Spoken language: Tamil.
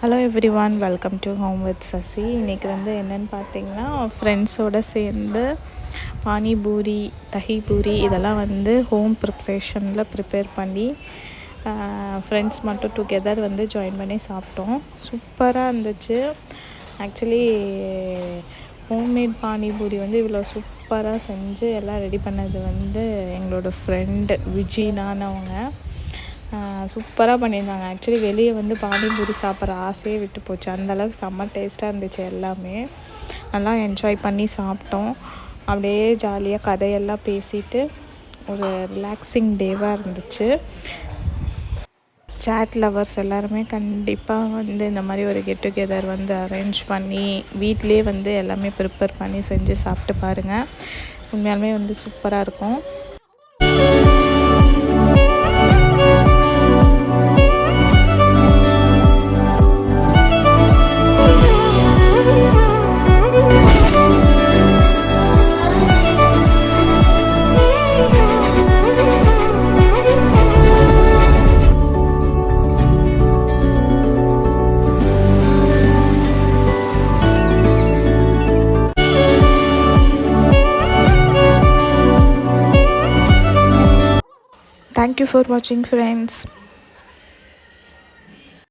Hello everyone, welcome to home with Sasi. இன்றைக்கி வந்து என்னென்னு பார்த்தீங்கன்னா, ஃப்ரெண்ட்ஸோடு சேர்ந்து பானிபூரி, தஹி பூரி இதெல்லாம் வந்து ஹோம் ப்ரிப்ரேஷனில் ப்ரிப்பேர் பண்ணி ஃப்ரெண்ட்ஸ் மட்டும் டுகெதர் வந்து ஜாயின் பண்ணி சாப்பிட்டோம். சூப்பராக இருந்துச்சு. ஆக்சுவலி ஹோம்மேட் பானிபூரி வந்து இவ்வளோ சூப்பராக செஞ்சு எல்லாம் ரெடி பண்ணது வந்து எங்களோட ஃப்ரெண்டு விஜினானவங்க. சூப்பராக பண்ணியிருந்தாங்க. ஆக்சுவலி வெளியே வந்து பானிபூரி சாப்பிட்ற ஆசையே விட்டு போச்சு. அந்தளவுக்கு செம்ம டேஸ்ட்டாக இருந்துச்சு. எல்லாமே நல்லா என்ஜாய் பண்ணி சாப்பிட்டோம். அப்படியே ஜாலியாக கதையெல்லாம் பேசிட்டு ஒரு ரிலாக்ஸிங் டேவாக இருந்துச்சு. சேட் லவர்ஸ் எல்லாருமே கண்டிப்பாக வந்து இந்த மாதிரி ஒரு கெட் டுகெதர் வந்து அரேஞ்ச் பண்ணி வீட்டிலே வந்து எல்லாமே ப்ரிப்பேர் பண்ணி செஞ்சு சாப்பிட்டு பாருங்கள். உண்மையாலுமே வந்து சூப்பராக இருக்கும். Thank you for watching, friends.